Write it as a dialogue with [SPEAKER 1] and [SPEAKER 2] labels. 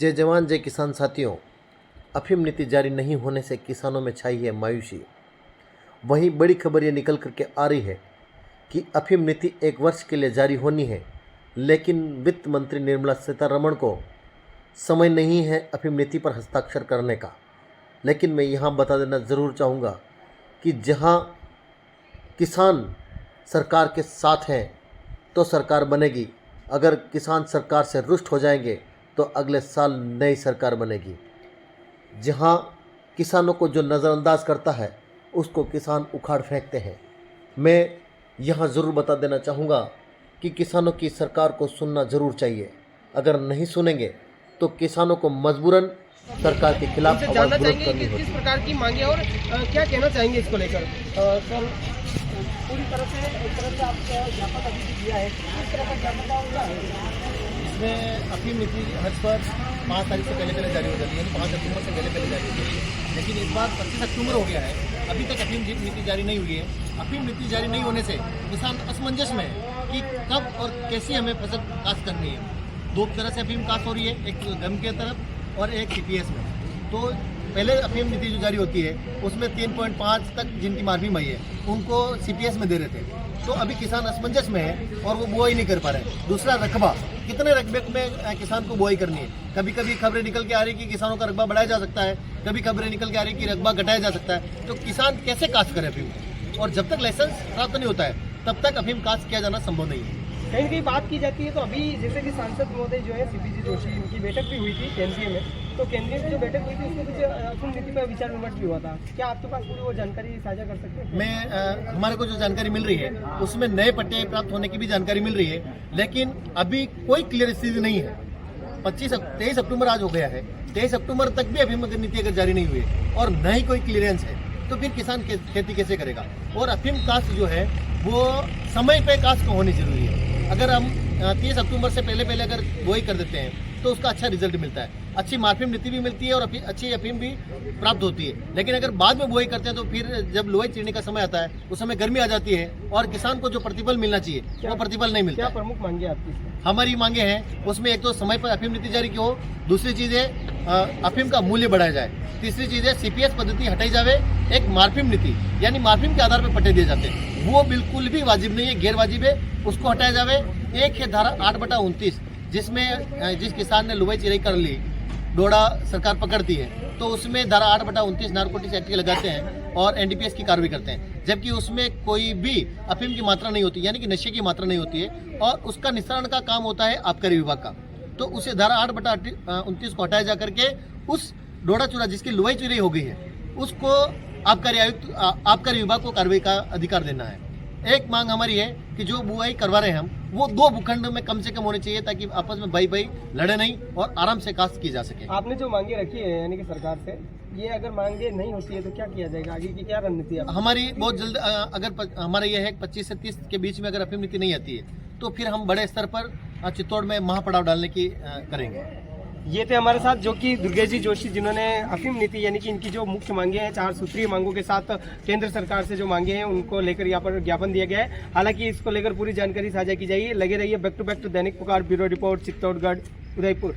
[SPEAKER 1] जय जवान जय किसान साथियों, अफीम नीति जारी नहीं होने से किसानों में छाई है मायूसी। वहीं बड़ी खबर ये निकल करके आ रही है कि अफीम नीति 1 वर्ष के लिए जारी होनी है, लेकिन वित्त मंत्री निर्मला सीतारमण को समय नहीं है अफीम नीति पर हस्ताक्षर करने का। लेकिन मैं यहाँ बता देना ज़रूर चाहूँगा कि जहाँ किसान सरकार के साथ हैं तो सरकार बनेगी, अगर किसान सरकार से रुष्ट हो जाएंगे तो अगले साल नई सरकार बनेगी। जहाँ किसानों को जो नज़रअंदाज करता है उसको किसान उखाड़ फेंकते हैं। मैं यहाँ ज़रूर बता देना चाहूँगा कि किसानों की सरकार को सुनना ज़रूर चाहिए। अगर नहीं सुनेंगे तो किसानों को मजबूरन सरकार के खिलाफ आवाज़ बुलंद करनी होगी।
[SPEAKER 2] किस प्रकार की मांगे और क्या कहना चाहेंगे इसको लेकर? सर, पूरी तरह से एक तरह से आपको ज्ञापन अभी भी दिया है, किस तरह का ज्ञापन होगा?
[SPEAKER 3] इसमें अफीम नीति हज पर 5 तारीख से पहले जारी हो जाती है, यानी 5 अक्टूबर से पहले जारी हो जाती है। लेकिन इस बार 25 अक्टूबर हो गया है, अभी तक अफीम नीति जारी नहीं हुई है। अफीम नीति जारी नहीं होने से किसान असमंजस में है कि कब और कैसे हमें फसल काश्त करनी है। 2 तरह से अफीम काश्त हो रही है, एक गम के तरफ और एक CPS में। तो पहले अफीम नीति जो जारी होती है उसमें 3.5 तक जिनकी मार्फिंग आई है उनको CPS में दे रहे थे। तो अभी किसान असमंजस में है और वो बुआई नहीं कर पा रहे हैं। दूसरा रकबा, कितने रकबे में किसान को बुआई करनी है। कभी कभी खबरें निकल के आ रही कि किसानों का रकबा बढ़ाया जा सकता है, कभी खबरें निकल के आ रही कि रकबा घटाया जा सकता है। तो किसान कैसे काश्त करे अफीम? और जब तक लाइसेंस प्राप्त नहीं होता है तब तक अफीम काश्त किया जाना संभव नहीं है।
[SPEAKER 2] कहीं कहीं बात की जाती है तो अभी जैसे कि सांसद महोदय जो है CPG जोशी, इनकी बैठक भी हुई थी केंद्रीय में, तो केंद्रीय में जो बैठक हुई थी उसमें कुछ अफीम नीति पर विचार विमर्श भी हुआ था। क्या आपके पास पूरी वो जानकारी साझा कर सकते हैं?
[SPEAKER 3] हमारे को जो जानकारी मिल रही है उसमें नए पट्टे प्राप्त होने की भी जानकारी मिल रही है, लेकिन अभी कोई क्लियर स्थिति नहीं है। 23 अक्टूबर आज हो गया है, 23 अक्टूबर तक भी अफीम नीति अगर जारी नहीं हुई है और न ही कोई क्लियरेंस है तो फिर किसान खेती कैसे करेगा? और अफीम काश्त जो है वो समय पे काश्त होनी जरूरी है। अगर हम 30 अक्टूबर से पहले अगर बुआई कर देते हैं तो उसका अच्छा रिजल्ट मिलता है, अच्छी मार्फिम नीति भी मिलती है और अच्छी अफीम भी प्राप्त होती है। लेकिन अगर बाद में बुआई करते हैं तो फिर जब लुआई चीरने का समय आता है उस समय गर्मी आ जाती है और किसान को जो प्रतिफल मिलना चाहिए वो प्रतिफल नहीं मिलता।
[SPEAKER 2] क्या प्रमुख मांगे आपकी?
[SPEAKER 3] हमारी मांगे हैं उसमें एक तो समय पर अफीम नीति जारी की हो, दूसरी चीज़ है अफीम का मूल्य बढ़ाया जाए, तीसरी चीज़ है CPS पद्धति हटाई जावे, एक मार्फिम नीति यानी मार्फिम के आधार पर पट्टे दिए जाते हैं वो बिल्कुल भी वाजिब नहीं है, गैर वाजिब है, उसको हटाया जावे। एक है धारा 8/29 जिसमें जिस किसान ने लुवाई चिराई कर ली, डोडा सरकार पकड़ती है तो उसमें धारा 8/29 नारकोटिक्स एक्ट के लगाते हैं और NDPS की कार्रवाई करते हैं, जबकि उसमें कोई भी अफीम की मात्रा नहीं होती, यानी कि नशे की मात्रा नहीं होती है और उसका निस्तारण का काम होता है आबकारी विभाग का। तो उसे धारा 8/29 को हटाया जा करके उस डोडा चूरा जिसकी लुवाई चुराई हो गई है उसको आबकारी विभाग को कार्रवाई का अधिकार देना है। एक मांग हमारी है कि जो बुआई करवा रहे हैं हम वो 2 भूखंड में कम से कम होने चाहिए ताकि आपस में भाई लड़े नहीं और आराम से काश्त की जा सके।
[SPEAKER 2] आपने जो मांगे रखी है यानी कि सरकार से, ये अगर मांगे नहीं होती है तो क्या किया जाएगा? आगे की क्या रणनीति है
[SPEAKER 3] हमारी? बहुत जल्द अगर हमारा यह है 25 से 30 के बीच में अगर अफीम नीति नहीं आती है तो फिर हम बड़े स्तर पर चित्तौड़ में महापड़ाव डालने की करेंगे।
[SPEAKER 2] ये थे हमारे साथ जो कि दुर्गेश जोशी, जिन्होंने अफीम नीति यानी कि इनकी जो मुख्य मांगे हैं 4 सूत्रीय मांगों के साथ केंद्र सरकार से जो मांगे हैं उनको लेकर यहाँ पर ज्ञापन दिया गया है। हालांकि इसको लेकर पूरी जानकारी साझा की जाएगी। लगे रहिए बैक टू दैनिक पुकार, ब्यूरो रिपोर्ट, चित्तौड़गढ़, उदयपुर।